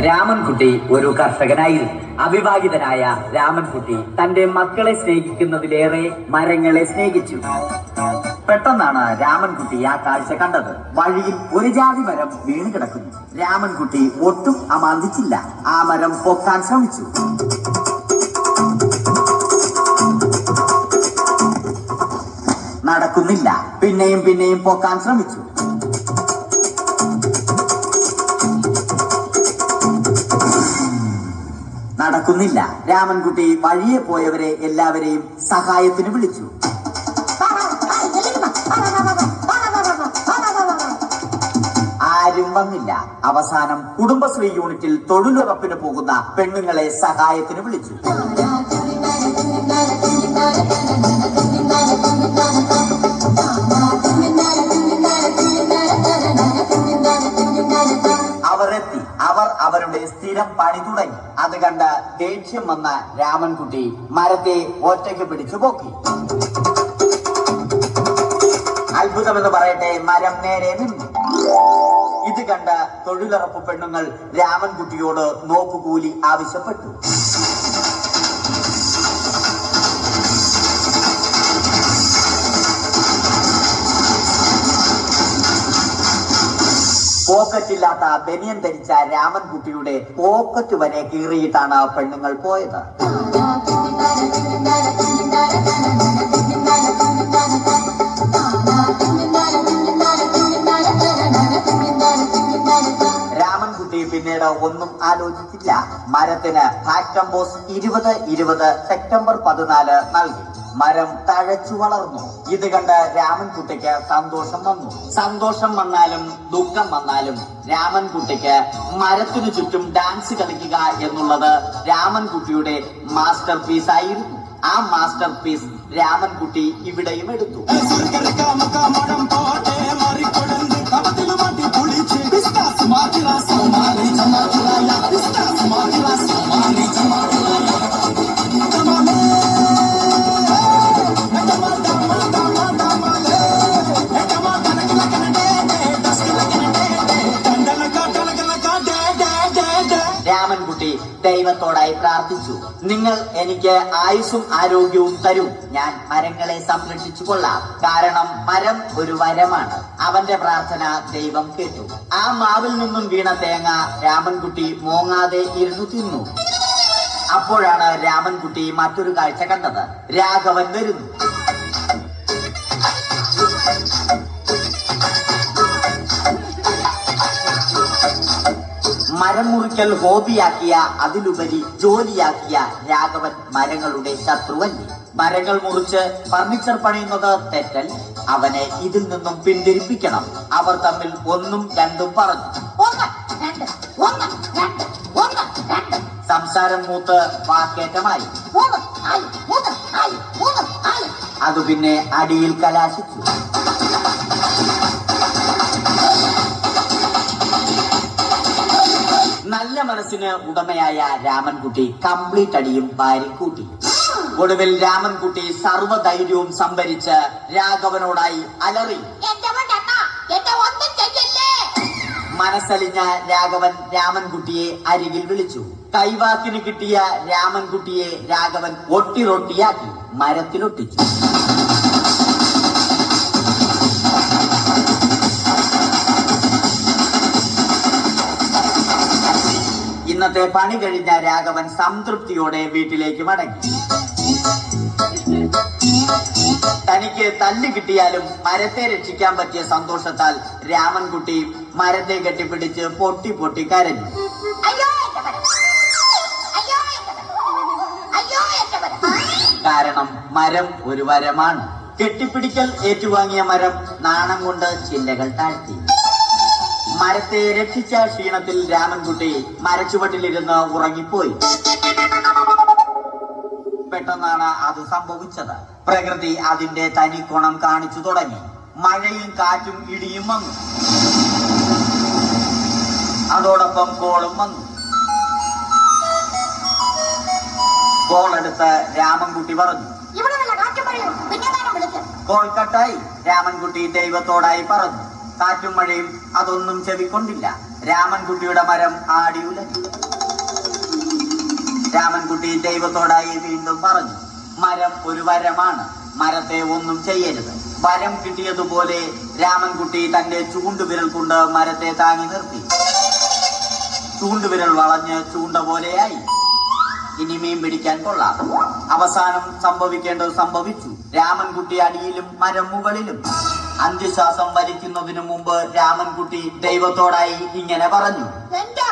രാമൻകുട്ടി ഒരു കർഷകനായിരുന്നു. അവിവാഹിതനായ രാമൻകുട്ടി തന്റെ മക്കളെ സ്നേഹിക്കുന്നതിലേറെ മരങ്ങളെ സ്നേഹിച്ചു. പെട്ടെന്നാണ് രാമൻകുട്ടി ആ കാഴ്ച കണ്ടത്. വഴിയിൽ ഒരു ജാതി മരം വീണ് കിടക്കുന്നു. രാമൻകുട്ടി ഒട്ടും അമാന്തിച്ചില്ല. ആ മരം പൊക്കാൻ ശ്രമിച്ചു. നടക്കുന്നില്ല. പിന്നെയും പിന്നെയും പൊക്കാൻ ശ്രമിച്ചു. നടക്കുന്നില്ല. രാമൻകുട്ടി വഴിയെ പോയവരെ എല്ലാവരെയും സഹായത്തിന് വിളിച്ചു. ആരും വന്നില്ല. അവസാനം കുടുംബശ്രീ യൂണിറ്റിൽ തൊഴിലുറപ്പിന് പോകുന്ന പെണ്ണുങ്ങളെ സഹായത്തിന് വിളിച്ചു. അവരെത്തി. അവർ അവരുടെ സ്ഥിരം പണി തുടങ്ങി. അത് കണ്ട ദേഷ്യം വന്ന രാമൻകുട്ടി മരത്തെ ഒറ്റയ്ക്ക് പിടിച്ചു പോക്കി. അത്ഭുതമെന്ന് പറയട്ടെ, മരം നേരെ നിന്നു. ഇത് കണ്ട തൊഴിലുറപ്പ് പെണ്ണുങ്ങൾ രാമൻകുട്ടിയോട് നോക്കുകൂലി ആവശ്യപ്പെട്ടു. പോക്കറ്റില്ലാത്ത ബനിയൻ ധരിച്ച രാമൻകുട്ടിയുടെ പോക്കറ്റ് വരെ കീറിയിട്ടാണ് പെണ്ണുങ്ങൾ പോയത്. രാമൻകുട്ടി പിന്നീട് ഒന്നും ആലോചിച്ചില്ല. മരത്തിന് ഫാക്ടംബോസ് 2020 സെപ്റ്റംബർ 14 നൽകി. മരം തഴച്ചു വളർന്നു. ഇത് കണ്ട് രാമൻകുട്ടിക്ക് സന്തോഷം വന്നു. സന്തോഷം വന്നാലും ദുഃഖം വന്നാലും രാമൻകുട്ടിക്ക് മരത്തിനു ചുറ്റും ഡാൻസ് കളിക്കുക എന്നുള്ളത് രാമൻകുട്ടിയുടെ മാസ്റ്റർ പീസ് ആയിരുന്നു. ആ മാസ്റ്റർ പീസ് രാമൻകുട്ടി ഇവിടെയും എടുത്തു. രാമൻകുട്ടി ദൈവത്തോടായി പ്രാർത്ഥിച്ചു. നിങ്ങൾ എനിക്ക് ആയുസ്സും ആരോഗ്യവും തരും. ഞാൻ മരങ്ങളെ സംരക്ഷിച്ചു കൊള്ളാം. കാരണം മരം ഒരു വരമാണ്. അവന്റെ പ്രാർത്ഥന ദൈവം കേട്ടു. ആ മാവിൽ നിന്നും വീണ തേങ്ങ രാമൻകുട്ടി മോങ്ങാതെ ഇരുന്നു തിന്നു. അപ്പോഴാണ് രാമൻകുട്ടി മറ്റൊരു കാഴ്ച കണ്ടത്. രാഘവൻ വരുന്നു. മരം മുറിക്കൽ ഹോബിയാക്കിയ, അതിലുപരി ജോലിയാക്കിയ രാഘവൻ മരങ്ങളുടെ ശത്രുവല്ലേ. മരങ്ങൾ മുറിച്ച് ഫർണിച്ചർ പണിയുന്നത് തെറ്റൽ. അവനെ ഇതിൽ നിന്നും പിന്തിരിപ്പിക്കണം. അവർ തമ്മിൽ ഒന്നും രണ്ടും പറഞ്ഞു. സംസാരം മൂത്ത് വാക്കേറ്റമായി. അത് പിന്നെ അടിയിൽ കലാശിച്ചു. നല്ല മനസ്സിന് ഉടമയായ രാമൻകുട്ടി കംപ്ലീറ്റ് അടിയും വാരിക്കൂട്ടി. ഒടുവിൽ രാമൻകുട്ടി സർവ്വധൈര്യവും സംഭരിച്ച് രാഘവനോടായി അലറി. മനസ്സലിഞ്ഞ രാഘവൻ രാമൻകുട്ടിയെ അരികിൽ വിളിച്ചു. കൈവാക്കിന് കിട്ടിയ രാമൻകുട്ടിയെ രാഘവൻ ഒട്ടിറൊട്ടിയാക്കി മരത്തിലൊട്ടിച്ചു. ഇന്നത്തെ പണി കഴിഞ്ഞ രാഘവൻ സംതൃപ്തിയോടെ വീട്ടിലേക്ക് മടങ്ങി. തനിക്ക് തല്ല് കിട്ടിയാലും മരത്തെ രക്ഷിക്കാൻ പറ്റിയ സന്തോഷത്താൽ രാമൻകുട്ടി മരത്തെ കെട്ടിപ്പിടിച്ച് പൊട്ടി പൊട്ടി കരഞ്ഞു. കാരണം മരം ഒരു വരമാണ്. കെട്ടിപ്പിടിക്കൽ ഏറ്റുവാങ്ങിയ മരം നാണം കൊണ്ട് ചില്ലകൾ താഴ്ത്തി. മരത്തെ രക്ഷിച്ച ക്ഷീണത്തിൽ രാമൻകുട്ടി മരച്ചുവട്ടിലിരുന്ന് ഉറങ്ങിപ്പോയി. പെട്ടെന്നാണ് അത് സംഭവിച്ചത്. പ്രകൃതി അതിന്റെ തനി കോണം കാണിച്ചു തുടങ്ങി. മഴയും കാറ്റും ഇടിയും വന്നു. അതോടൊപ്പം കോളും വന്നു. കോളെടുത്ത് രാമൻകുട്ടി പറഞ്ഞു. കോൾ കട്ടായി. രാമൻകുട്ടി ദൈവത്തോടായി പറഞ്ഞു. കാറ്റും മഴയും അതൊന്നും ചെവിക്കൊണ്ടില്ല. രാമൻകുട്ടിയുടെ മരം ആടിയുലഞ്ഞു. രാമൻകുട്ടി ദൈവത്തോടായി വീണ്ടും പറഞ്ഞു, മരം ഒരു വരമാണ്, മരത്തെ ഒന്നും ചെയ്യരുത്. വരം കിട്ടിയതുപോലെ രാമൻകുട്ടി തന്റെ ചൂണ്ടുവിരൽ കൊണ്ട് മരത്തെ താങ്ങി നിർത്തി. ചൂണ്ടുവിരൽ വളഞ്ഞ് ചൂണ്ട പോലെയായി. ഇനി മീൻ പിടിക്കാൻ കൊള്ളാം. അവസാനം സംഭവിക്കേണ്ടത് സംഭവിച്ചു. രാമൻകുട്ടി അടിയിലും മരം മുകളിലും. അന്ത്യശ്വാസം വലിക്കുന്നതിനു മുമ്പ് രാമൻകുട്ടി ദൈവത്തോടായി ഇങ്ങനെ പറഞ്ഞു, എന്റെ